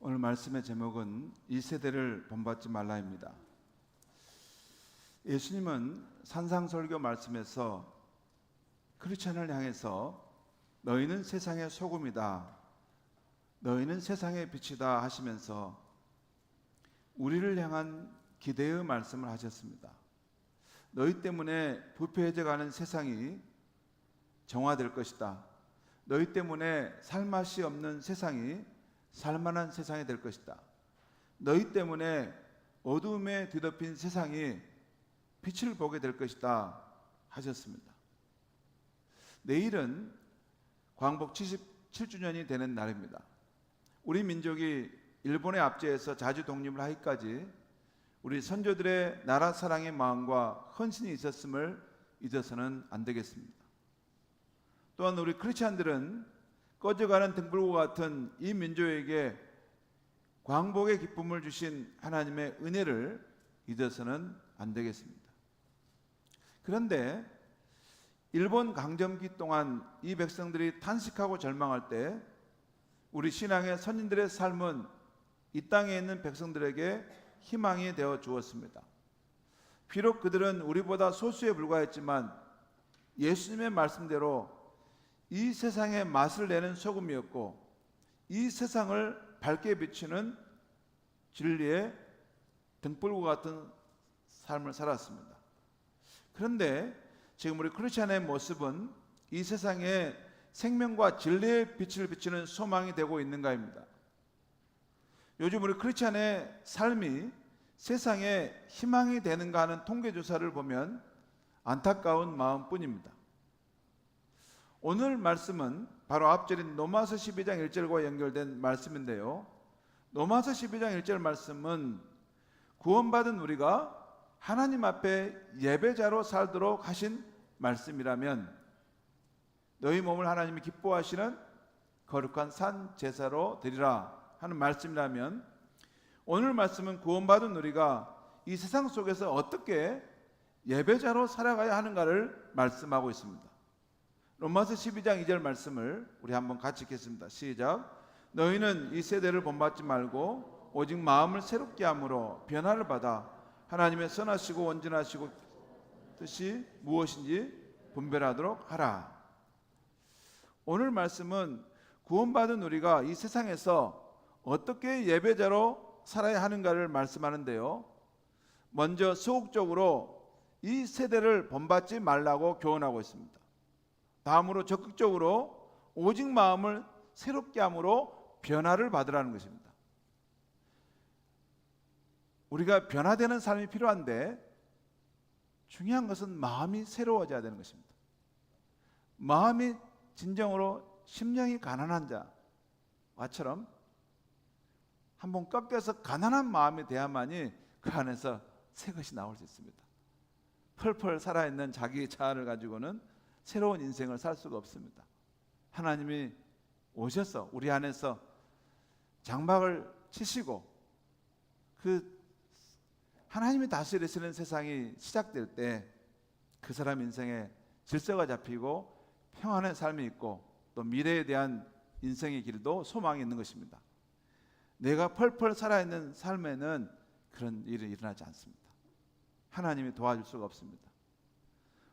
오늘 말씀의 제목은 이 세대를 본받지 말라입니다. 예수님은 산상설교 말씀에서 크리스천을 향해서 너희는 세상의 소금이다, 너희는 세상의 빛이다 하시면서 우리를 향한 기대의 말씀을 하셨습니다. 너희 때문에 부패해져가는 세상이 정화될 것이다. 너희 때문에 살맛이 없는 세상이 살만한 세상이 될 것이다. 너희 때문에 어두움에 뒤덮인 세상이 빛을 보게 될 것이다 하셨습니다. 내일은 광복 77주년이 되는 날입니다. 우리 민족이 일본의 압제에서 자주 독립을 하기까지 우리 선조들의 나라 사랑의 마음과 헌신이 있었음을 잊어서는 안 되겠습니다. 또한 우리 크리스찬들은 꺼져가는 등불과 같은 이 민족에게 광복의 기쁨을 주신 하나님의 은혜를 잊어서는 안 되겠습니다. 그런데 일본 강점기 동안 이 백성들이 탄식하고 절망할 때 우리 신앙의 선진들의 삶은 이 땅에 있는 백성들에게 희망이 되어 주었습니다. 비록 그들은 우리보다 소수에 불과했지만 예수님의 말씀대로 이 세상의 맛을 내는 소금이었고 이 세상을 밝게 비추는 진리의 등불과 같은 삶을 살았습니다. 그런데 지금 우리 크리스찬의 모습은 이 세상에 생명과 진리의 빛을 비추는 소망이 되고 있는가입니다. 요즘 우리 크리스찬의 삶이 세상에 희망이 되는가 하는 통계조사를 보면 안타까운 마음뿐입니다. 오늘 말씀은 바로 앞절인 로마서 12장 1절과 연결된 말씀인데요. 로마서 12장 1절 말씀은 구원받은 우리가 하나님 앞에 예배자로 살도록 하신 말씀이라면 너희 몸을 하나님이 기뻐하시는 거룩한 산 제사로 드리라 하는 말씀이라면 오늘 말씀은 구원받은 우리가 이 세상 속에서 어떻게 예배자로 살아가야 하는가를 말씀하고 있습니다. 로마서 12장 2절 말씀을 우리 한번 같이 읽겠습니다. 시작. 너희는 이 세대를 본받지 말고 오직 마음을 새롭게 함으로 변화를 받아 하나님의 선하시고 온전하시고 뜻이 무엇인지 분별하도록 하라. 오늘 말씀은 구원받은 우리가 이 세상에서 어떻게 예배자로 살아야 하는가를 말씀하는데요. 먼저 소극적으로 이 세대를 본받지 말라고 교훈하고 있습니다. 다음으로 적극적으로 오직 마음을 새롭게 함으로 변화를 받으라는 것입니다. 우리가 변화되는 삶이 필요한데 중요한 것은 마음이 새로워져야 되는 것입니다. 마음이 진정으로 심령이 가난한 자와처럼 한번 꺾여서 가난한 마음이 돼야만이 그 안에서 새 것이 나올 수 있습니다. 펄펄 살아있는 자기 자아를 가지고는 새로운 인생을 살 수가 없습니다. 하나님이 오셔서 우리 안에서 장막을 치시고 그 하나님이 다스리시는 세상이 시작될 때 그 사람 인생에 질서가 잡히고 평안의 삶이 있고 또 미래에 대한 인생의 길도 소망이 있는 것입니다. 내가 펄펄 살아있는 삶에는 그런 일이 일어나지 않습니다. 하나님이 도와줄 수가 없습니다.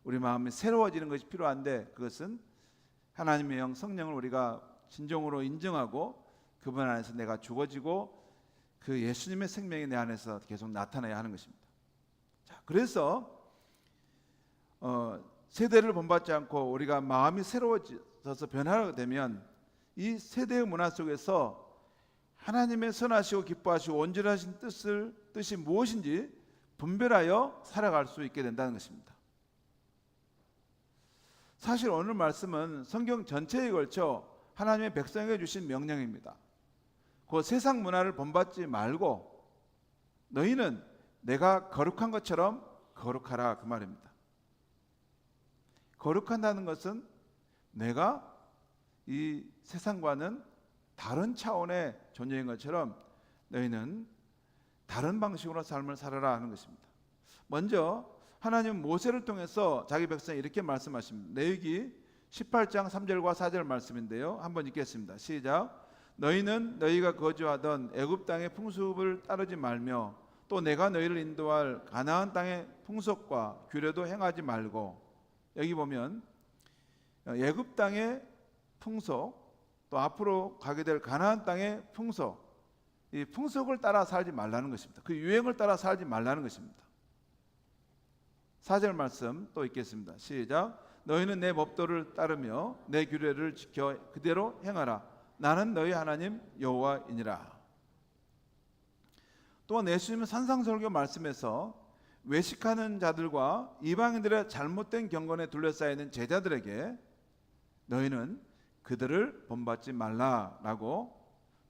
우리 마음이 새로워지는 것이 필요한데 그것은 하나님의 영 성령을 우리가 진정으로 인정하고 그분 안에서 내가 죽어지고 그 예수님의 생명이 내 안에서 계속 나타나야 하는 것입니다. 자, 그래서 세대를 본받지 않고 우리가 마음이 새로워져서 변화가 되면 이 세대의 문화 속에서 하나님의 선하시고 기뻐하시고 온전하신 뜻이 무엇인지 분별하여 살아갈 수 있게 된다는 것입니다. 사실 오늘 말씀은 성경 전체에 걸쳐 하나님의 백성에게 주신 명령입니다. 그 세상 문화를 본받지 말고 너희는 내가 거룩한 것처럼 거룩하라 그 말입니다. 거룩한다는 것은 내가 이 세상과는 다른 차원의 존재인 것처럼 너희는 다른 방식으로 삶을 살아라 하는 것입니다. 먼저 하나님은 모세를 통해서 자기 백성에 이렇게 말씀하십니다. 레위기 18장 3절과 4절 말씀인데요. 한번 읽겠습니다. 시작. 너희는 너희가 거주하던 애굽 땅의 풍습을 따르지 말며 또 내가 너희를 인도할 가나안 땅의 풍속과 규례도 행하지 말고. 여기 보면 애굽 땅의 풍속, 또 앞으로 가게 될 가나안 땅의 풍속, 이 풍속을 따라 살지 말라는 것입니다. 그 유행을 따라 살지 말라는 것입니다. 4절 말씀 또 읽겠습니다. 시작. 너희는 내 법도를 따르며 내 규례를 지켜 그대로 행하라. 나는 너희 하나님 여호와이니라. 또한 예수님은 산상설교 말씀에서 외식하는 자들과 이방인들의 잘못된 경건에 둘러싸여 있는 제자들에게 너희는 그들을 본받지 말라라고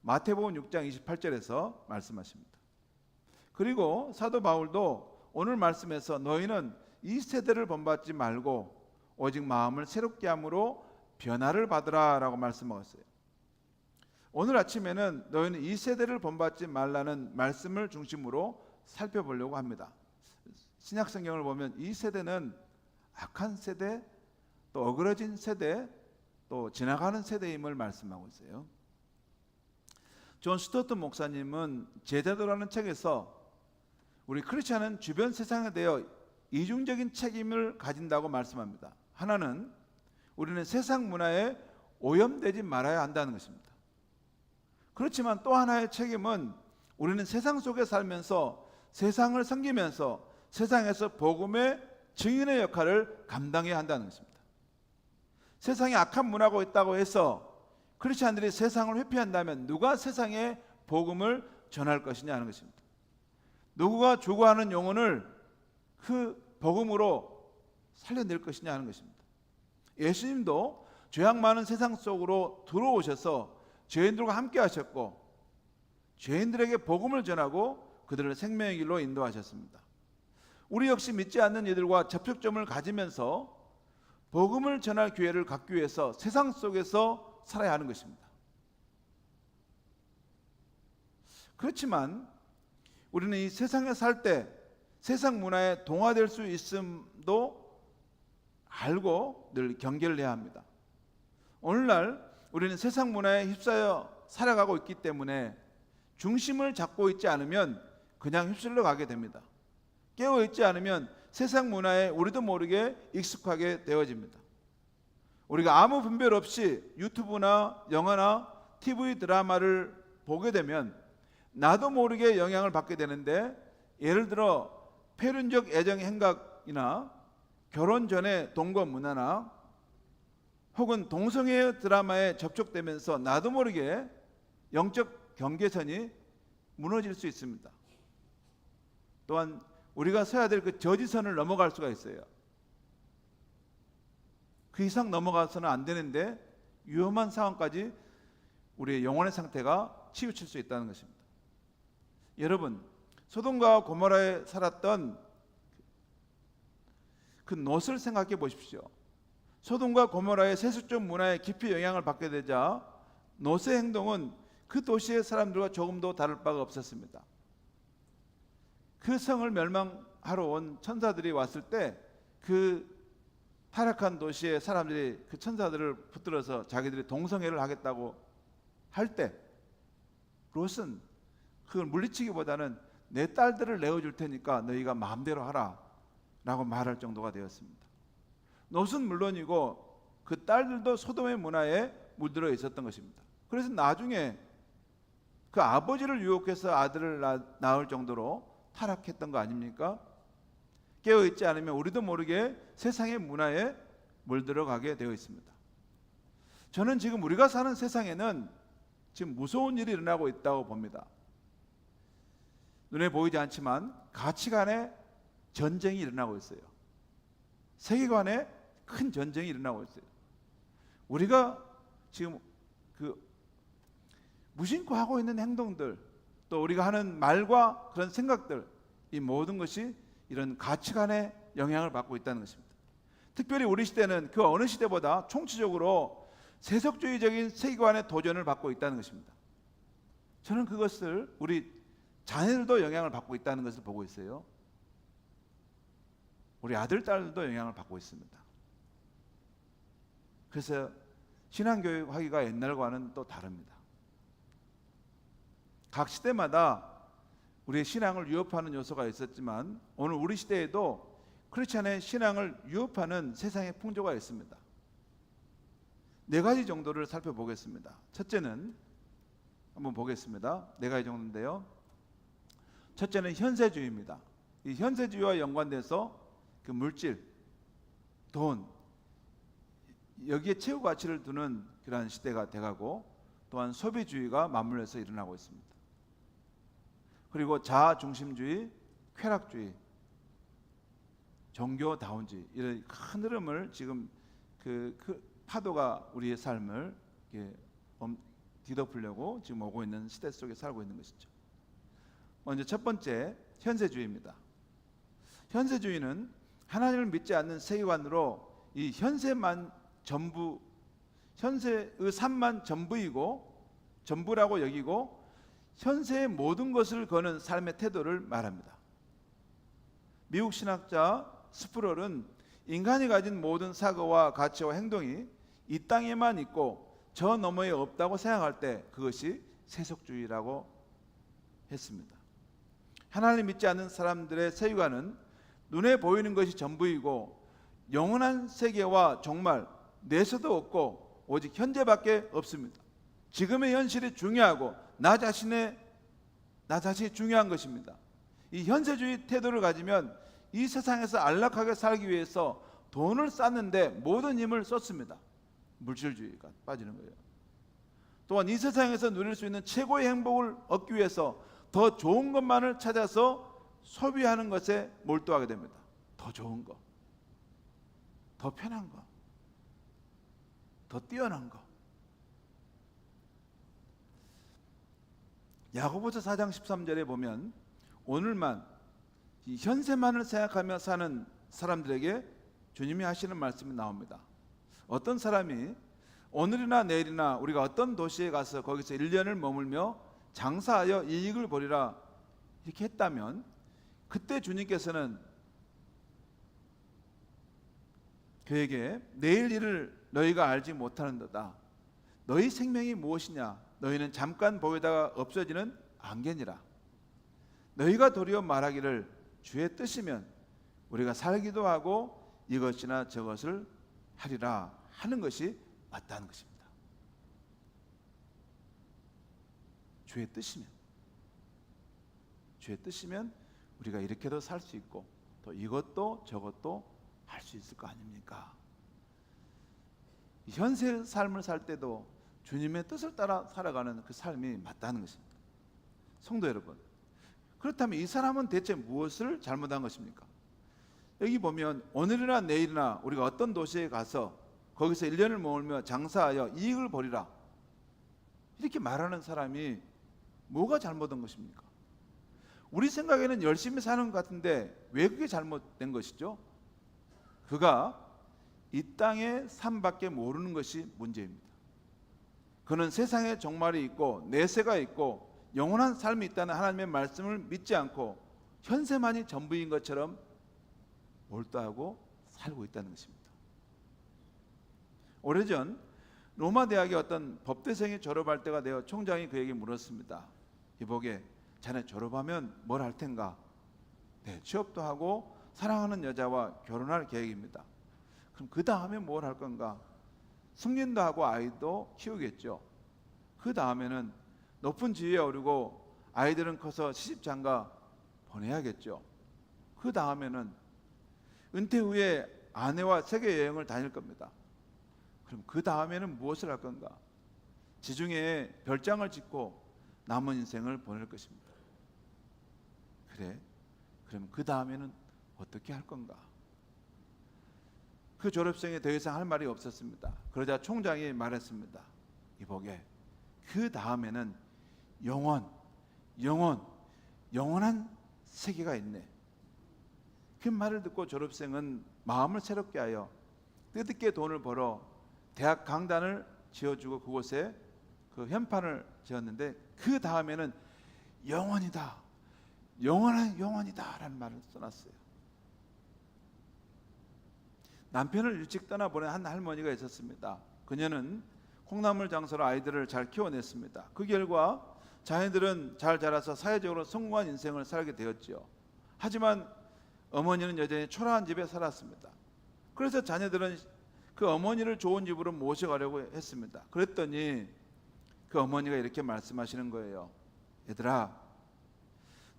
마태복음 6장 28절에서 말씀하십니다. 그리고 사도 바울도 오늘 말씀에서 너희는 이 세대를 본받지 말고 오직 마음을 새롭게 함으로 변화를 받으라라고 말씀하셨어요. 오늘 아침에는 너희는 이 세대를 본받지 말라는 말씀을 중심으로 살펴보려고 합니다. 신약 성경을 보면 이 세대는 악한 세대, 또 어그러진 세대, 또 지나가는 세대임을 말씀하고 있어요. 존 스토트 목사님은 제자도라는 책에서 우리 크리스찬은 주변 세상에 대해 이중적인 책임을 가진다고 말씀합니다. 하나는 우리는 세상 문화에 오염되지 말아야 한다는 것입니다. 그렇지만 또 하나의 책임은 우리는 세상 속에 살면서 세상을 섬기면서 세상에서 복음의 증인의 역할을 감당해야 한다는 것입니다. 세상에 악한 문화가 있다고 해서 크리스찬들이 세상을 회피한다면 누가 세상에 복음을 전할 것이냐 하는 것입니다. 누구가 죽어가는 영혼을 그 복음으로 살려낼 것이냐 하는 것입니다. 예수님도 죄악 많은 세상 속으로 들어오셔서 죄인들과 함께 하셨고 죄인들에게 복음을 전하고 그들을 생명의 길로 인도하셨습니다. 우리 역시 믿지 않는 이들과 접촉점을 가지면서 복음을 전할 기회를 갖기 위해서 세상 속에서 살아야 하는 것입니다. 그렇지만 우리는 이 세상에 살 때 세상 문화에 동화될 수 있음도 알고 늘 경계를 해야 합니다. 오늘날 우리는 세상 문화에 휩싸여 살아가고 있기 때문에 중심을 잡고 있지 않으면 그냥 휩쓸려 가게 됩니다. 깨어 있지 않으면 세상 문화에 우리도 모르게 익숙하게 되어집니다. 우리가 아무 분별 없이 유튜브나 영화나 TV 드라마를 보게 되면 나도 모르게 영향을 받게 되는데, 예를 들어 폐륜적 애정 행각이나 결혼 전에 동거 문화나 혹은 동성애 드라마에 접촉되면서 나도 모르게 영적 경계선이 무너질 수 있습니다. 또한 우리가 서야 될 그 저지선을 넘어갈 수가 있어요. 그 이상 넘어가서는 안 되는데 위험한 상황까지 우리의 영혼의 상태가 치우칠 수 있다는 것입니다. 여러분, 소돔과 고모라에 살았던 그 롯을 생각해 보십시오. 소돔과 고모라의 세속적 문화에 깊이 영향을 받게 되자 롯의 행동은 그 도시의 사람들과 조금도 다를 바가 없었습니다. 그 성을 멸망하러 온 천사들이 왔을 때 그 타락한 도시의 사람들이 그 천사들을 붙들어서 자기들이 동성애를 하겠다고 할 때 롯은 그걸 물리치기보다는 내 딸들을 내어줄 테니까 너희가 마음대로 하라 라고 말할 정도가 되었습니다. 롯은 물론이고 그 딸들도 소돔의 문화에 물들어 있었던 것입니다. 그래서 나중에 그 아버지를 유혹해서 아들을 낳을 정도로 타락했던 거 아닙니까? 깨어있지 않으면 우리도 모르게 세상의 문화에 물들어가게 되어 있습니다. 저는 지금 우리가 사는 세상에는 지금 무서운 일이 일어나고 있다고 봅니다. 눈에 보이지 않지만 가치관의 전쟁이 일어나고 있어요. 세계관의 큰 전쟁이 일어나고 있어요. 우리가 지금 그 무심코 하고 있는 행동들, 또 우리가 하는 말과 그런 생각들, 이 모든 것이 이런 가치관의 영향을 받고 있다는 것입니다. 특별히 우리 시대는 그 어느 시대보다 총체적으로 세속주의적인 세계관의 도전을 받고 있다는 것입니다. 저는 그것을 우리 자녀들도 영향을 받고 있다는 것을 보고 있어요. 우리 아들, 딸들도 영향을 받고 있습니다. 그래서 신앙교육 하기가 옛날과는 또 다릅니다. 각 시대마다 우리의 신앙을 위협하는 요소가 있었지만 오늘 우리 시대에도 크리스찬의 신앙을 위협하는 세상의 풍조가 있습니다. 네 가지 정도를 살펴보겠습니다. 첫째는 한번 보겠습니다. 네 가지 정도인데요. 첫째는 현세주의입니다. 이 현세주의와 연관돼서 그 물질, 돈, 여기에 최후 가치를 두는 그러한 시대가 돼가고, 또한 소비주의가 맞물려서 일어나고 있습니다. 그리고 자아중심주의, 쾌락주의, 종교다운주의, 이런 큰 흐름을 지금 그 파도가 우리의 삶을 뒤덮으려고 지금 오고 있는 시대 속에 살고 있는 것이죠. 먼저 첫 번째, 현세주의입니다. 현세주의는 하나님을 믿지 않는 세계관으로 이 현세만 전부, 현세의 삶만 전부라고 여기고 현세의 모든 것을 거는 삶의 태도를 말합니다. 미국 신학자 스프롤은 인간이 가진 모든 사고와 가치와 행동이 이 땅에만 있고 저 너머에 없다고 생각할 때 그것이 세속주의라고 했습니다. 하나님 믿지 않는 사람들의 세계관은 눈에 보이는 것이 전부이고 영원한 세계와 종말, 내세도 없고 오직 현재밖에 없습니다. 지금의 현실이 중요하고 나 자신이 중요한 것입니다. 이 현세주의 태도를 가지면 이 세상에서 안락하게 살기 위해서 돈을 쌓는데 모든 힘을 썼습니다. 물질주의가 빠지는 거예요. 또한 이 세상에서 누릴 수 있는 최고의 행복을 얻기 위해서 더 좋은 것만을 찾아서 소비하는 것에 몰두하게 됩니다. 더 좋은 거, 더 편한 거, 더 뛰어난 거. 야고보서 4장 13절에 보면 오늘만 이 현세만을 생각하며 사는 사람들에게 주님이 하시는 말씀이 나옵니다. 어떤 사람이 오늘이나 내일이나 우리가 어떤 도시에 가서 거기서 1년을 머물며 장사하여 이익을 보리라 이렇게 했다면 그때 주님께서는 그에게 내일 일을 너희가 알지 못하는도다. 너희 생명이 무엇이냐? 너희는 잠깐 보이다가 없어지는 안개니라. 너희가 도리어 말하기를 주의 뜻이면 우리가 살기도 하고 이것이나 저것을 하리라 하는 것이 맞다는 것입니다. 주의 뜻이면 우리가 이렇게도 살 수 있고 또 이것도 저것도 할 수 있을 거 아닙니까? 현세 삶을 살 때도 주님의 뜻을 따라 살아가는 그 삶이 맞다는 것입니다. 성도 여러분, 그렇다면 이 사람은 대체 무엇을 잘못한 것입니까? 여기 보면 오늘이나 내일이나 우리가 어떤 도시에 가서 거기서 1년을 머물며 장사하여 이익을 보리라 이렇게 말하는 사람이 뭐가 잘못된 것입니까? 우리 생각에는 열심히 사는 것 같은데 왜 그게 잘못된 것이죠? 그가 이 땅의 삶밖에 모르는 것이 문제입니다. 그는 세상에 종말이 있고 내세가 있고 영원한 삶이 있다는 하나님의 말씀을 믿지 않고 현세만이 전부인 것처럼 몰두하고 살고 있다는 것입니다. 오래전 로마 대학의 어떤 법대생이 졸업할 때가 되어 총장이 그에게 물었습니다. 이보게, 자네 졸업하면 뭘 할 텐가? 네, 취업도 하고 사랑하는 여자와 결혼할 계획입니다. 그럼 그 다음에 뭘 할 건가? 승진도 하고 아이도 키우겠죠. 그 다음에는 높은 지위에 오르고 아이들은 커서 시집장가 보내야겠죠. 그 다음에는 은퇴 후에 아내와 세계 여행을 다닐 겁니다. 그럼 그 다음에는 무엇을 할 건가? 지중해에 별장을 짓고 남은 인생을 보낼 것입니다. 그래? 그럼 그 다음에는 어떻게 할 건가? 그 졸업생이 더 이상 할 말이 없었습니다. 그러자 총장이 말했습니다. 이보게, 그 다음에는 영원한 세계가 있네. 그 말을 듣고 졸업생은 마음을 새롭게 하여 뜻있게 돈을 벌어 대학 강단을 지어주고 그곳에 그 현판을 지었는데 그 다음에는 영원이다 라는 말을 써놨어요. 남편을 일찍 떠나보낸 한 할머니가 있었습니다. 그녀는 콩나물 장사로 아이들을 잘 키워냈습니다. 그 결과 자녀들은 잘 자라서 사회적으로 성공한 인생을 살게 되었지요. 하지만 어머니는 여전히 초라한 집에 살았습니다. 그래서 자녀들은 그 어머니를 좋은 집으로 모셔가려고 했습니다. 그랬더니 그 어머니가 이렇게 말씀하시는 거예요. 얘들아,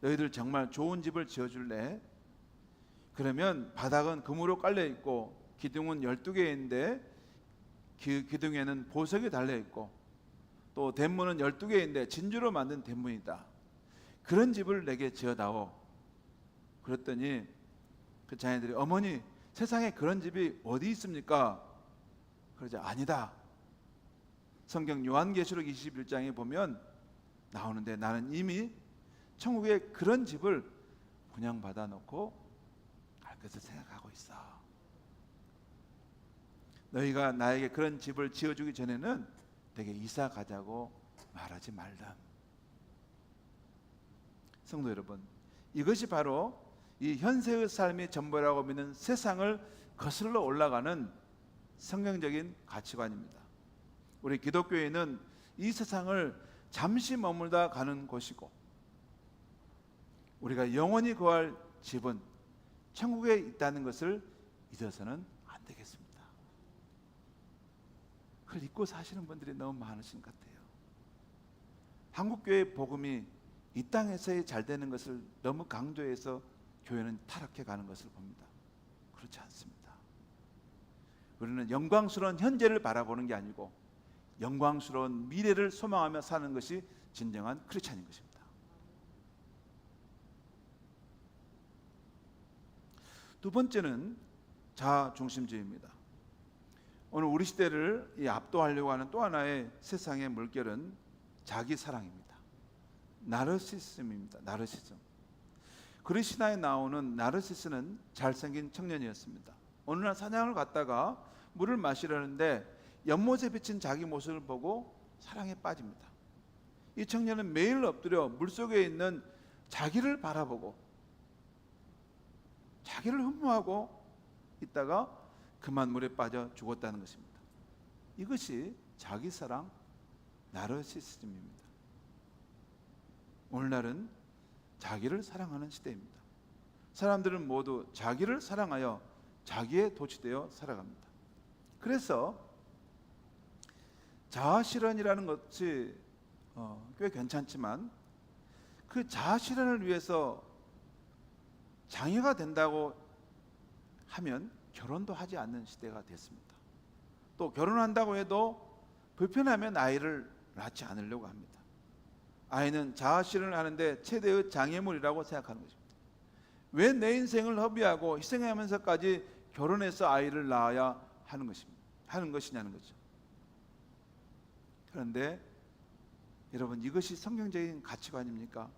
너희들 정말 좋은 집을 지어줄래? 그러면 바닥은 금으로 깔려있고 기둥은 12개인데 그 기둥에는 보석이 달려있고 또 대문은 12개인데 진주로 만든 대문이다. 그런 집을 내게 지어다오. 그랬더니 그 자녀들이 어머니, 세상에 그런 집이 어디 있습니까? 그러자 아니다. 성경 요한계시록 21장에 보면 나오는데 나는 이미 천국에 그런 집을 분양받아 놓고 갈 것을 생각하고 있어. 너희가 나에게 그런 집을 지어주기 전에는 내게 이사 가자고 말하지 말라. 성도 여러분, 이것이 바로 이 현세의 삶이 전부라고 믿는 세상을 거슬러 올라가는 성경적인 가치관입니다. 우리 기독교인은 이 세상을 잠시 머물다 가는 곳이고 우리가 영원히 거할 집은 천국에 있다는 것을 잊어서는 안 되겠습니다. 그걸 잊고 사시는 분들이 너무 많으신 것 같아요. 한국교회 복음이 이 땅에서의 잘 되는 것을 너무 강조해서 교회는 타락해 가는 것을 봅니다. 그렇지 않습니다. 우리는 영광스러운 현재를 바라보는 게 아니고 영광스러운 미래를 소망하며 사는 것이 진정한 크리스찬인 것입니다. 두 번째는 자아중심주의입니다. 오늘 우리 시대를 압도하려고 하는 또 하나의 세상의 물결은 자기사랑입니다. 나르시즘입니다. 나르시즘. 그리스 신화에 나오는 나르시스는 잘생긴 청년이었습니다. 어느 날 사냥을 갔다가 물을 마시려는데 연못에 비친 자기 모습을 보고 사랑에 빠집니다. 이 청년은 매일 엎드려 물속에 있는 자기를 바라보고 자기를 흠모하고 있다가 그만 물에 빠져 죽었다는 것입니다. 이것이 자기사랑 나르시시즘입니다. 오늘날은 자기를 사랑하는 시대입니다. 사람들은 모두 자기를 사랑하여 자기에 도취되어 살아갑니다. 그래서 자아실현이라는 것이 꽤 괜찮지만 그 자아실현을 위해서 장애가 된다고 하면 결혼도 하지 않는 시대가 됐습니다. 또 결혼한다고 해도 불편하면 아이를 낳지 않으려고 합니다. 아이는 자아실현을 하는데 최대의 장애물이라고 생각하는 것입니다. 왜 내 인생을 허비하고 희생하면서까지 결혼해서 아이를 낳아야 하는 것이냐는 거죠. 그런데 여러분, 이것이 성경적인 가치관입니까?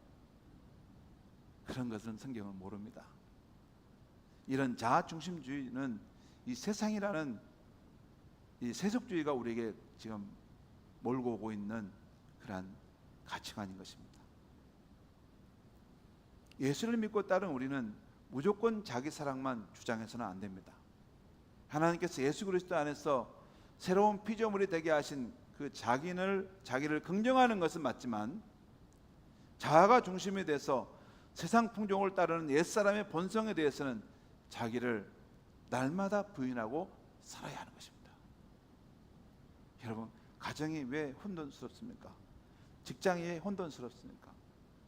그런 것은 성경은 모릅니다. 이런 자아중심주의는 이 세상이라는 이 세속주의가 우리에게 지금 몰고 오고 있는 그러한 가치관인 것입니다. 예수를 믿고 따른 우리는 무조건 자기 사랑만 주장해서는 안 됩니다. 하나님께서 예수 그리스도 안에서 새로운 피조물이 되게 하신 그 자기를 긍정하는 것은 맞지만 자아가 중심이 돼서 세상 풍종을 따르는 옛사람의 본성에 대해서는 자기를 날마다 부인하고 살아야 하는 것입니다. 여러분, 가정이 왜 혼돈스럽습니까? 직장이 왜 혼돈스럽습니까?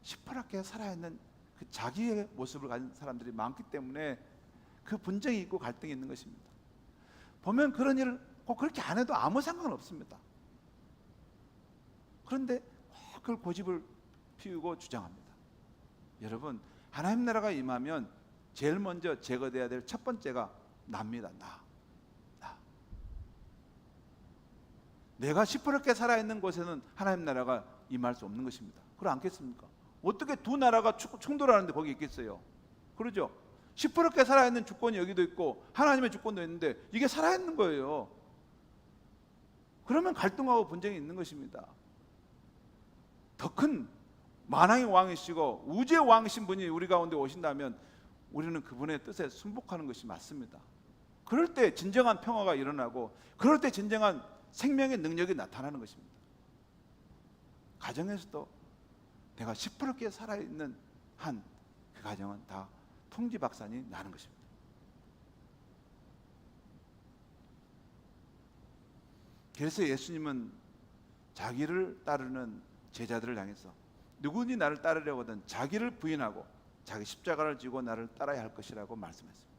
시퍼렇게 살아있는 그 자기의 모습을 가진 사람들이 많기 때문에 그 분쟁이 있고 갈등이 있는 것입니다. 보면 그런 일을 꼭 그렇게 안 해도 아무 상관없습니다. 그런데 그걸 고집을 피우고 주장합니다. 여러분, 하나님 나라가 임하면 제일 먼저 제거돼야 될 첫 번째가 나입니다. 나. 내가 시퍼렇게 살아있는 곳에는 하나님 나라가 임할 수 없는 것입니다. 그렇지 않겠습니까? 어떻게 두 나라가 충돌하는데 거기 있겠어요? 그러죠? 시퍼렇게 살아있는 주권이 여기도 있고 하나님의 주권도 있는데 이게 살아있는 거예요. 그러면 갈등하고 분쟁이 있는 것입니다. 더 큰 만왕의 왕이시고 우주의 왕이신 분이 우리 가운데 오신다면 우리는 그분의 뜻에 순복하는 것이 맞습니다. 그럴 때 진정한 평화가 일어나고 그럴 때 진정한 생명의 능력이 나타나는 것입니다. 가정에서도 내가 시퍼렇게 살아있는 한 그 가정은 다 통지박산이 나는 것입니다. 그래서 예수님은 자기를 따르는 제자들을 향해서 누구니 나를 따르려고 하든 자기를 부인하고 자기 십자가를 지고 나를 따라야 할 것이라고 말씀했습니다.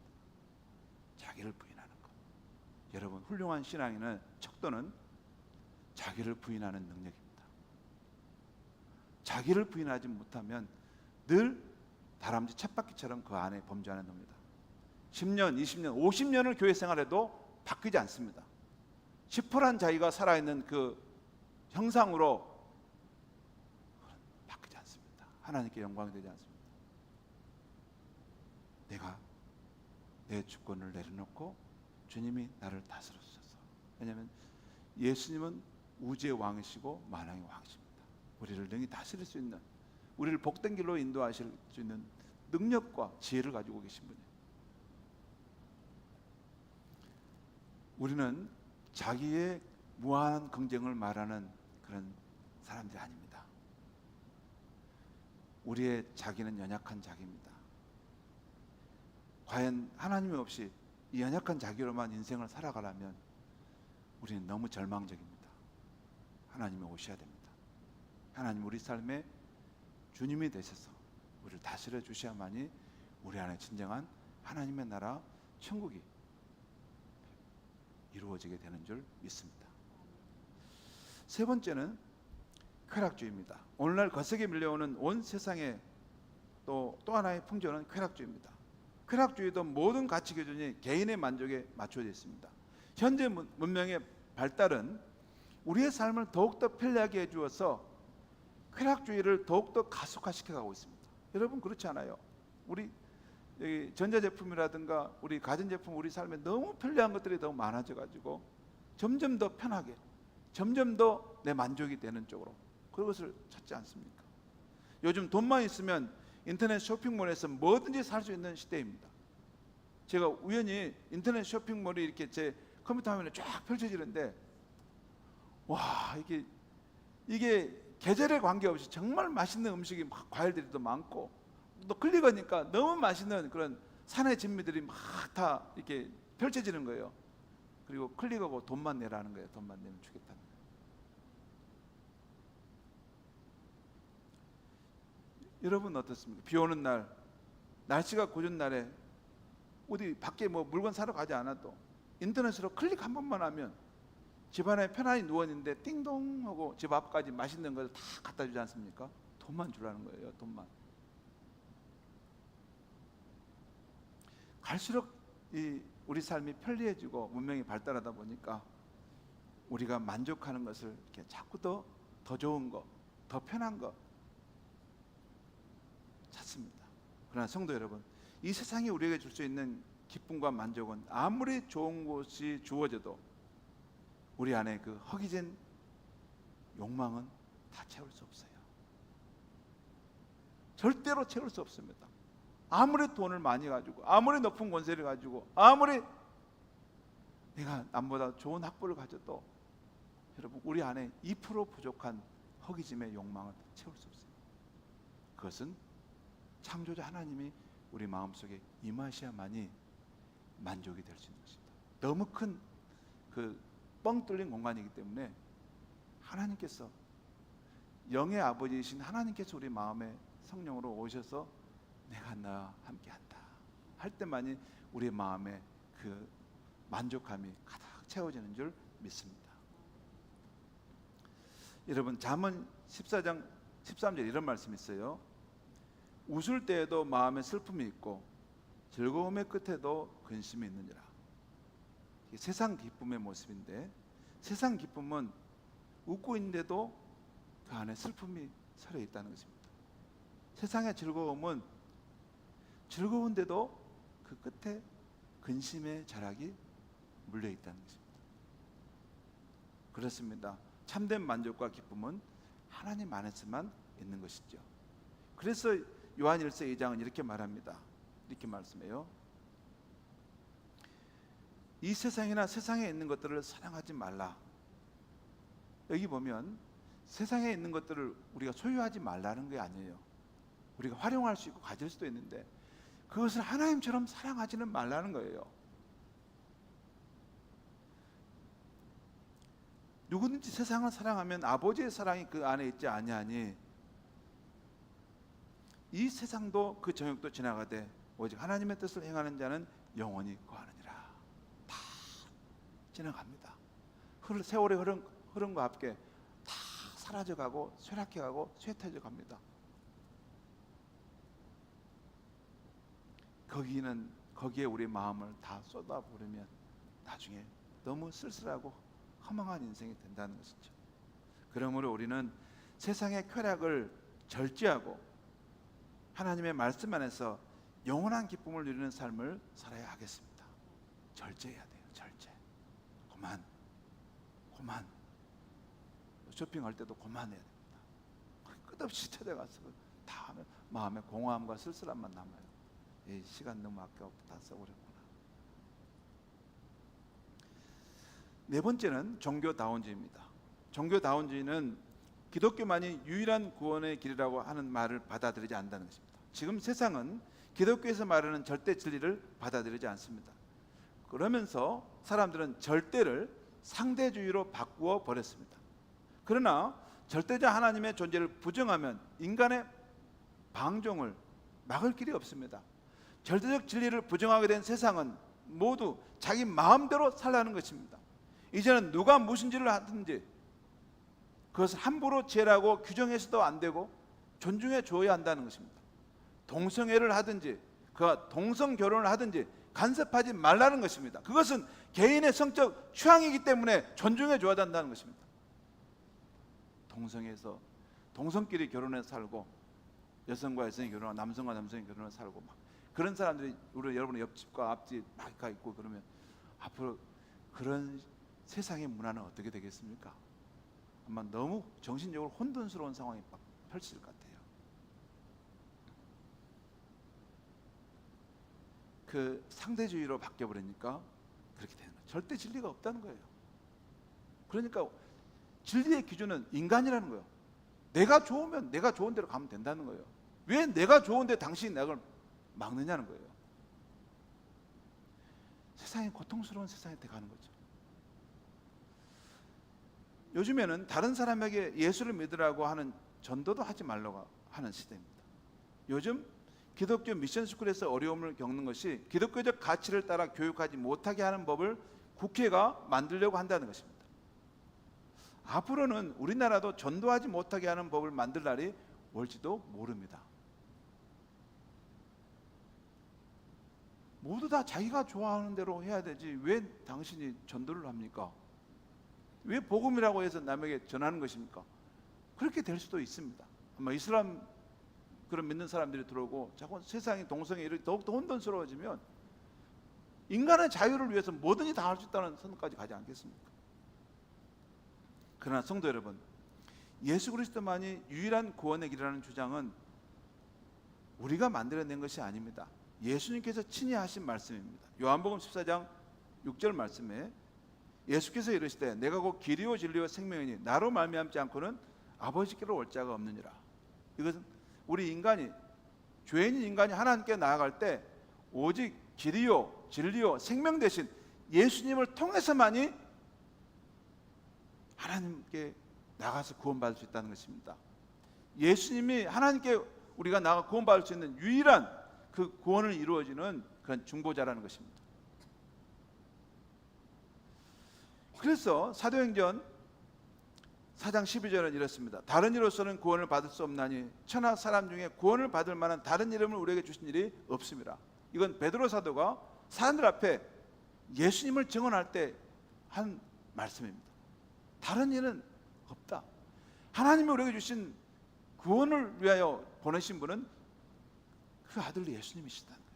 자기를 부인하는 것. 여러분, 훌륭한 신앙인의 척도는 자기를 부인하는 능력입니다. 자기를 부인하지 못하면 늘 다람쥐 쳇바퀴처럼 그 안에 범죄하는 겁니다. 10년, 20년, 50년을 교회 생활해도 바뀌지 않습니다. 시퍼런 자기가 살아있는 그 형상으로 바뀌지 않습니다. 하나님께 영광이 되지 않습니다. 내가 내 주권을 내려놓고 주님이 나를 다스려 주셔서, 왜냐하면 예수님은 우주의 왕이시고 만왕의 왕이십니다. 우리를 능히 다스릴 수 있는, 우리를 복된 길로 인도하실 수 있는 능력과 지혜를 가지고 계신 분이에요. 우리는 자기의 무한한 긍정을 말하는 그런 사람들이 아닙니다. 우리의 자기는 연약한 자기입니다. 과연 하나님이 없이 이 연약한 자기로만 인생을 살아가려면 우리는 너무 절망적입니다. 하나님이 오셔야 됩니다. 하나님 우리 삶에 주님이 되셔서 우리를 다스려 주셔야만이 우리 안에 진정한 하나님의 나라 천국이 이루어지게 되는 줄 믿습니다. 세 번째는 쾌락주의입니다. 오늘날 거세게 밀려오는 온 세상의 또 하나의 풍조는 쾌락주의입니다. 쾌락주의도 모든 가치 기준이 개인의 만족에 맞춰져 있습니다. 현재 문명의 발달은 우리의 삶을 더욱더 편리하게 해주어서 쾌락주의를 더욱더 가속화시켜 가고 있습니다. 여러분 그렇지 않아요? 우리 전자제품이라든가 우리 가전제품, 우리 삶에 너무 편리한 것들이 너무 많아져 가지고 점점 더 편하게, 점점 더 내 만족이 되는 쪽으로 그것을 찾지 않습니까? 요즘 돈만 있으면 인터넷 쇼핑몰에서 뭐든지 살 수 있는 시대입니다. 제가 우연히 인터넷 쇼핑몰이 이렇게 제 컴퓨터 화면에 쫙 펼쳐지는데, 와, 이게 계절에 관계없이 정말 맛있는 음식이 막, 과일들이 더 많고, 또 클릭하니까 너무 맛있는 그런 산의 진미들이 막 다 이렇게 펼쳐지는 거예요. 그리고 클릭하고 돈만 내라는 거예요. 돈만 내면 주겠다는 거예요. 여러분 어떻습니까? 비 오는 날, 날씨가 고준 날에 어디 밖에 뭐 물건 사러 가지 않아도 인터넷으로 클릭 한 번만 하면 집안에 편안히 누워있는데 띵동 하고 집 앞까지 맛있는 걸 다 갖다 주지 않습니까? 돈만 주라는 거예요. 돈만. 갈수록 우리 삶이 편리해지고 문명이 발달하다 보니까 우리가 만족하는 것을 이렇게 자꾸 더 좋은 거, 더 편한 거 찾습니다. 그러나 성도 여러분, 이 세상이 우리에게 줄 수 있는 기쁨과 만족은 아무리 좋은 것이 주어져도 우리 안에 그 허기진 욕망은 다 채울 수 없어요. 절대로 채울 수 없습니다. 아무리 돈을 많이 가지고, 아무리 높은 권세를 가지고, 아무리 내가 남보다 좋은 학벌을 가져도 여러분 우리 안에 2% 부족한 허기짐의 욕망은 채울 수 없어요. 그것은 창조자 하나님이 우리 마음속에 임하셔야만이 만족이 될 수 있는 것입니다. 너무 큰 그 뻥 뚫린 공간이기 때문에 하나님께서, 영의 아버지이신 하나님께서 우리 마음에 성령으로 오셔서 내가 너와 함께한다 할 때만이 우리 마음에 그 만족감이 가득 채워지는 줄 믿습니다. 여러분 잠언 14장 13절 이런 말씀이 있어요. 웃을 때에도 마음에 슬픔이 있고 즐거움의 끝에도 근심이 있느니라. 이게 세상 기쁨의 모습인데, 세상 기쁨은 웃고 있는데도 그 안에 슬픔이 서려 있다는 것입니다. 세상의 즐거움은 즐거운데도 그 끝에 근심의 자락이 물려 있다는 것입니다. 그렇습니다. 참된 만족과 기쁨은 하나님 안에서만 있는 것이죠. 그래서 요한 1서 2장은 이렇게 말합니다. 이렇게 말씀해요. 이 세상이나 세상에 있는 것들을 사랑하지 말라. 여기 보면 세상에 있는 것들을 우리가 소유하지 말라는 게 아니에요. 우리가 활용할 수 있고 가질 수도 있는데 그것을 하나님처럼 사랑하지는 말라는 거예요. 누구든지 세상을 사랑하면 아버지의 사랑이 그 안에 있지 아니하니 이 세상도 그 정욕도 지나가되 오직 하나님의 뜻을 행하는 자는 영원히 거하느니라. 다 지나갑니다. 세월의 흐름과 함께 다 사라져가고 쇠락해가고 쇠퇴져 갑니다. 거기에 우리 마음을 다 쏟아부으면 나중에 너무 쓸쓸하고 허망한 인생이 된다는 것이죠. 그러므로 우리는 세상의 쾌락을 절제하고 하나님의 말씀 안에서 영원한 기쁨을 누리는 삶을 살아야 하겠습니다. 절제해야 돼요. 절제. 그만. 쇼핑할 때도 그만해야 됩니다. 끝없이 찾아가서 다 하면 마음에 공허함과 쓸쓸함만 남아요. 이 시간 너무 아까워 다 써버렸구나. 네 번째는 종교다운주의입니다. 종교다운주의는 기독교만이 유일한 구원의 길이라고 하는 말을 받아들이지 않는다는 것입니다. 지금 세상은 기독교에서 말하는 절대 진리를 받아들이지 않습니다. 그러면서 사람들은 절대를 상대주의로 바꾸어 버렸습니다. 그러나 절대자 하나님의 존재를 부정하면 인간의 방종을 막을 길이 없습니다. 절대적 진리를 부정하게 된 세상은 모두 자기 마음대로 살라는 것입니다. 이제는 누가 무슨 짓을 하든지 그것을 함부로 죄라고 규정해서도 안 되고 존중해 줘야 한다는 것입니다. 동성애를 하든지 그가 동성 결혼을 하든지 간섭하지 말라는 것입니다. 그것은 개인의 성적 취향이기 때문에 존중해 줘야 한다는 것입니다. 동성애에서 동성끼리 결혼해서 살고 여성과 여성이 결혼하고 남성과 남성이 결혼해서 살고 막 그런 사람들이 우리 여러분의 옆집과 앞집 막 가 있고 그러면 앞으로 그런 세상의 문화는 어떻게 되겠습니까? 아마 너무 정신적으로 혼돈스러운 상황이 펼쳐질 것 같아요. 그 상대주의로 바뀌어버리니까 그렇게 되는 거예요. 절대 진리가 없다는 거예요. 그러니까 진리의 기준은 인간이라는 거예요. 내가 좋으면 내가 좋은 대로 가면 된다는 거예요. 왜 내가 좋은데 당신이 내가 막느냐는 거예요. 세상이 고통스러운 세상에 가는 거죠. 요즘에는 다른 사람에게 예수를 믿으라고 하는 전도도 하지 말라고 하는 시대입니다. 요즘 기독교 미션스쿨에서 어려움을 겪는 것이 기독교적 가치를 따라 교육하지 못하게 하는 법을 국회가 만들려고 한다는 것입니다. 앞으로는 우리나라도 전도하지 못하게 하는 법을 만들 날이 올지도 모릅니다. 모두 다 자기가 좋아하는 대로 해야 되지 왜 당신이 전도를 합니까? 왜 복음이라고 해서 남에게 전하는 것입니까? 그렇게 될 수도 있습니다. 아마 이슬람 그런 믿는 사람들이 들어오고 자꾸 세상이 동성애 이렇게 더욱더 혼돈스러워지면 인간의 자유를 위해서 뭐든지 다 할 수 있다는 선까지 가지 않겠습니까? 그러나 성도 여러분, 예수 그리스도만이 유일한 구원의 길이라는 주장은 우리가 만들어낸 것이 아닙니다. 예수님께서 친히 하신 말씀입니다. 요한복음 14장 6절 말씀에 예수께서 이르시되 내가 곧 길이요 진리요 생명이니 나로 말미암지 않고는 아버지께로 올 자가 없느니라. 이것은 우리 인간이 죄인인 인간이 하나님께 나아갈 때 오직 길이요 진리요 생명 대신 예수님을 통해서만이 하나님께 나가서 구원받을 수 있다는 것입니다. 예수님이 하나님께 우리가 나가 구원받을 수 있는 유일한 그 구원을 이루어지는 그런 중보자라는 것입니다. 그래서 사도행전 4장 12절은 이렇습니다. 다른 이로서는 구원을 받을 수 없나니 천하 사람 중에 구원을 받을 만한 다른 이름을 우리에게 주신 일이 없습니다. 이건 베드로 사도가 사람들 앞에 예수님을 증언할 때 한 말씀입니다. 다른 일은 없다. 하나님이 우리에게 주신 구원을 위하여 보내신 분은 그 아들 예수님이시다는 거예요.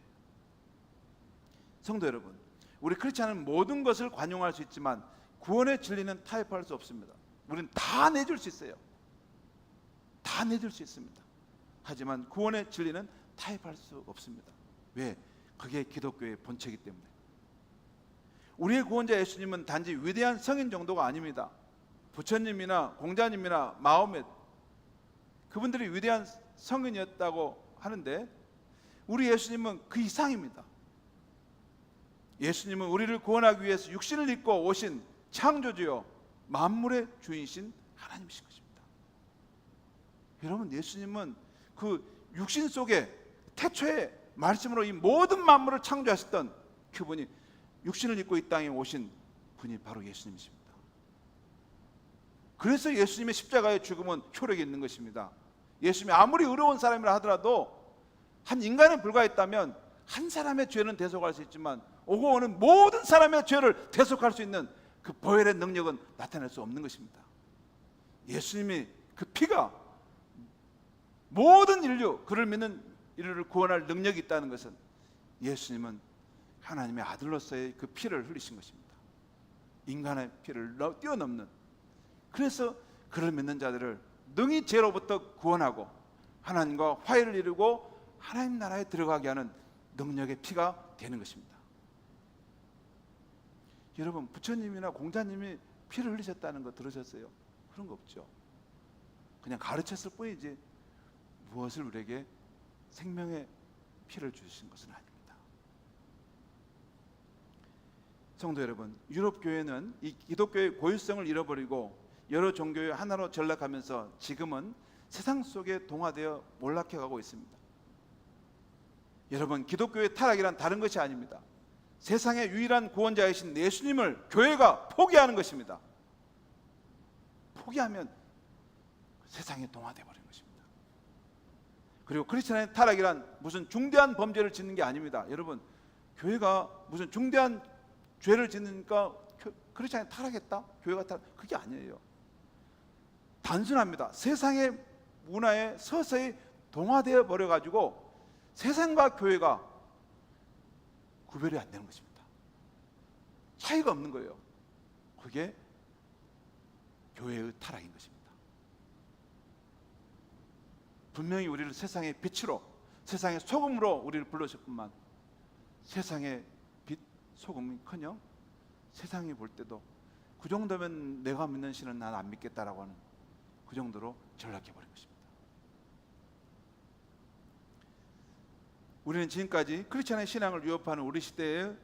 성도 여러분, 우리 크리스찬은 모든 것을 관용할 수 있지만 구원의 진리는 타협할 수 없습니다. 우리는 다 내줄 수 있어요. 다 내줄 수 있습니다. 하지만 구원의 진리는 타협할 수 없습니다. 왜? 그게 기독교의 본체이기 때문에. 우리의 구원자 예수님은 단지 위대한 성인 정도가 아닙니다. 부처님이나 공자님이나 마호멧, 그분들이 위대한 성인이었다고 하는데 우리 예수님은 그 이상입니다. 예수님은 우리를 구원하기 위해서 육신을 입고 오신 창조주요 만물의 주인이신 하나님이신 것입니다. 여러분, 예수님은 그 육신 속에 태초에 말씀으로 이 모든 만물을 창조하셨던 그분이 육신을 입고 이 땅에 오신 분이 바로 예수님이십니다. 그래서 예수님의 십자가의 죽음은 효력이 있는 것입니다. 예수님이 아무리 의로운 사람이라 하더라도 한 인간에 불과했다면 한 사람의 죄는 대속할 수 있지만 오고 오는 모든 사람의 죄를 대속할 수 있는 그 보혈의 능력은 나타낼 수 없는 것입니다. 예수님이 그 피가 모든 인류, 그를 믿는 인류를 구원할 능력이 있다는 것은 예수님은 하나님의 아들로서의 그 피를 흘리신 것입니다. 인간의 피를 뛰어넘는, 그래서 그를 믿는 자들을 능히 죄로부터 구원하고 하나님과 화해를 이루고 하나님 나라에 들어가게 하는 능력의 피가 되는 것입니다. 여러분, 부처님이나 공자님이 피를 흘리셨다는 거 들으셨어요? 그런 거 없죠. 그냥 가르쳤을 뿐이지 무엇을 우리에게 생명의 피를 주신 것은 아닙니다. 성도 여러분, 유럽 교회는 이 기독교의 고유성을 잃어버리고 여러 종교의 하나로 전락하면서 지금은 세상 속에 동화되어 몰락해가고 있습니다. 여러분, 기독교의 타락이란 다른 것이 아닙니다. 세상의 유일한 구원자이신 예수님을 교회가 포기하는 것입니다. 포기하면 세상에 동화되어 버리는 것입니다. 그리고 크리스천의 타락이란 무슨 중대한 범죄를 짓는 게 아닙니다. 여러분, 교회가 무슨 중대한 죄를 짓으니까 크리스천이 타락했다? 교회가 타락, 그게 아니에요. 단순합니다. 세상의 문화에 서서히 동화되어 버려가지고 세상과 교회가 구별이 안 되는 것입니다. 차이가 없는 거예요. 그게 교회의 타락인 것입니다. 분명히 우리를 세상의 빛으로, 세상의 소금으로 우리를 불러주셨구만, 세상의 빛, 소금이커녕 세상이 볼 때도 그 정도면 내가 믿는 신은 난 안 믿겠다라고 하는 그 정도로 전락해버린 것입니다. 우리는 지금까지 크리스천의 신앙을 위협하는 우리 시대의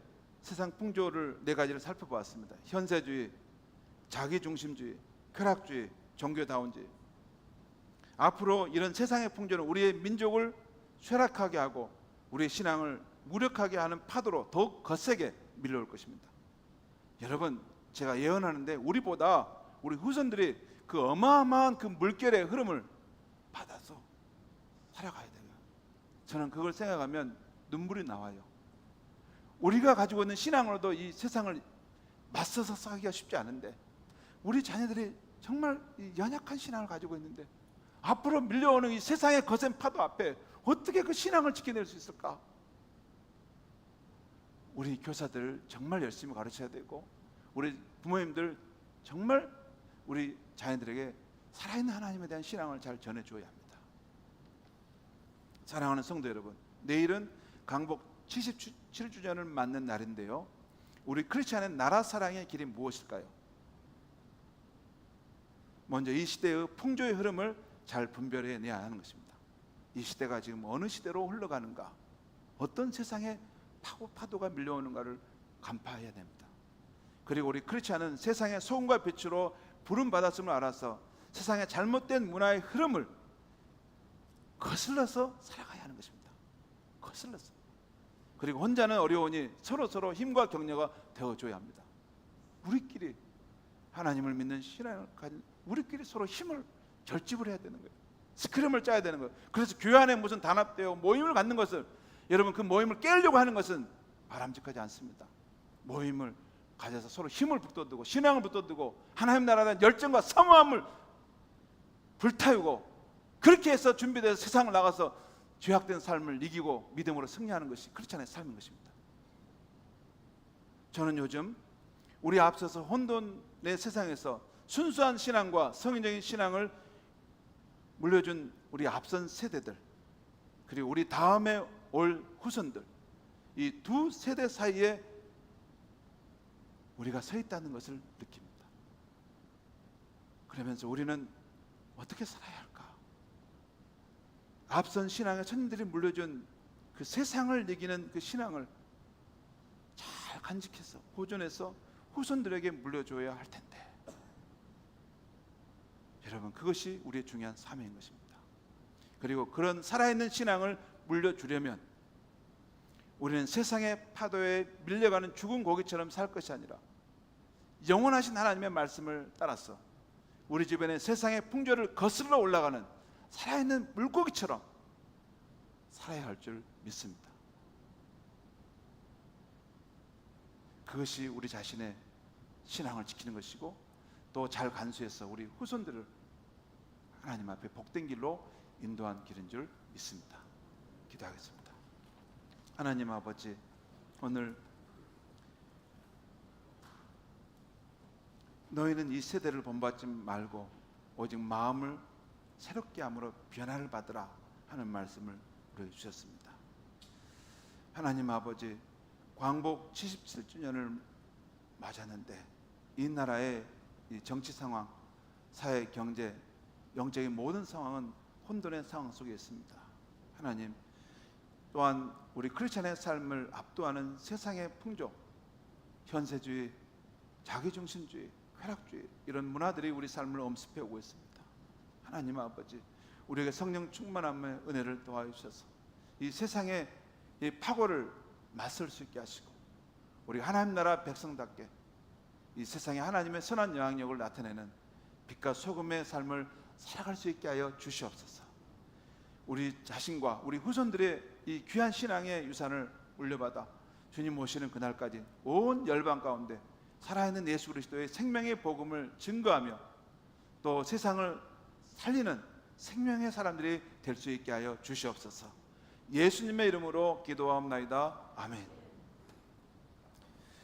세상 풍조를 네 가지를 살펴보았습니다. 현세주의, 자기중심주의, 쾌락주의, 종교다운주의. 앞으로 이런 세상의 풍조는 우리의 민족을 쇠락하게 하고 우리의 신앙을 무력하게 하는 파도로 더욱 거세게 밀려올 것입니다. 여러분, 제가 예언하는데 우리보다 우리 후손들이 그 어마어마한 그 물결의 흐름을 받아서 살아가야 돼요. 저는 그걸 생각하면 눈물이 나와요. 우리가 가지고 있는 신앙으로도 이 세상을 맞서서 싸기가 쉽지 않은데 우리 자녀들이 정말 연약한 신앙을 가지고 있는데 앞으로 밀려오는 이 세상의 거센 파도 앞에 어떻게 그 신앙을 지켜낼 수 있을까? 우리 교사들 정말 열심히 가르쳐야 되고 우리 부모님들 정말 우리 자녀들에게 살아있는 하나님에 대한 신앙을 잘 전해줘야 합니다. 사랑하는 성도 여러분, 내일은 강복 77주년을 맞는 날인데요, 우리 크리스찬의 나라 사랑의 길이 무엇일까요? 먼저 이 시대의 풍조의 흐름을 잘 분별해내야 하는 것입니다. 이 시대가 지금 어느 시대로 흘러가는가, 어떤 세상의 파도가 밀려오는가를 간파해야 됩니다. 그리고 우리 크리스찬은 세상의 소금과 빛으로 부름받았음을 알아서 세상의 잘못된 문화의 흐름을 거슬러서 살아가야 하는 것입니다. 거슬러서. 그리고 혼자는 어려우니 서로 힘과 격려가 되어줘야 합니다. 우리끼리 하나님을 믿는 신앙을 가진 우리끼리 서로 힘을 결집을 해야 되는 거예요. 스크럼을 짜야 되는 거예요. 그래서 교회 안에 무슨 단합되어 모임을 갖는 것을, 여러분, 그 모임을 깨려고 하는 것은 바람직하지 않습니다. 모임을 가져서 서로 힘을 북돋우고 신앙을 북돋우고 하나님 나라에 대한 열정과 사모함을 불타우고, 그렇게 해서 준비돼서 세상을 나가서 죄악된 삶을 이기고 믿음으로 승리하는 것이 크리스찬의 삶인 것입니다. 저는 요즘 우리 앞서서 혼돈의 세상에서 순수한 신앙과 성인적인 신앙을 물려준 우리 앞선 세대들, 그리고 우리 다음에 올 후손들, 이 두 세대 사이에 우리가 서 있다는 것을 느낍니다. 그러면서 우리는 어떻게 살아야 할까? 앞선 신앙의 선생님들이 물려준 그 세상을 이기는 그 신앙을 잘 간직해서 보존해서 후손들에게 물려줘야 할 텐데, 여러분, 그것이 우리의 중요한 사명인 것입니다. 그리고 그런 살아있는 신앙을 물려주려면 우리는 세상의 파도에 밀려가는 죽은 고기처럼 살 것이 아니라 영원하신 하나님의 말씀을 따라서 우리 주변의 세상의 풍조를 거슬러 올라가는 살아있는 물고기처럼 살아야 할 줄 믿습니다. 그것이 우리 자신의 신앙을 지키는 것이고, 또 잘 간수해서 우리 후손들을 하나님 앞에 복된 길로 인도한 길인 줄 믿습니다. 기도하겠습니다. 하나님 아버지, 오늘 너희는 이 세대를 본받지 말고 오직 마음을 새롭게 함으로 변화를 받으라 하는 말씀을 우리에게 주셨습니다. 하나님 아버지, 광복 77주년을 맞았는데 이 나라의 이 정치 상황, 사회, 경제, 영적인 모든 상황은 혼돈의 상황 속에 있습니다. 하나님, 또한 우리 크리스찬의 삶을 압도하는 세상의 풍조, 현세주의, 자기중심주의, 쾌락주의, 이런 문화들이 우리 삶을 엄습해 오고 있습니다. 하나님 아버지, 우리에게 성령 충만함의 은혜를 더하여 주셔서 이 세상의 이 파고를 맞설 수 있게 하시고, 우리 하나님 나라 백성답게 이 세상에 하나님의 선한 영향력을 나타내는 빛과 소금의 삶을 살아갈 수 있게 하여 주시옵소서. 우리 자신과 우리 후손들의 이 귀한 신앙의 유산을 물려받아 주님 오시는 그날까지 온 열방 가운데 살아있는 예수 그리스도의 생명의 복음을 증거하며 또 세상을 살리는 생명의 사람들이 될 수 있게 하여 주시옵소서. 예수님의 이름으로 기도하옵나이다. 아멘.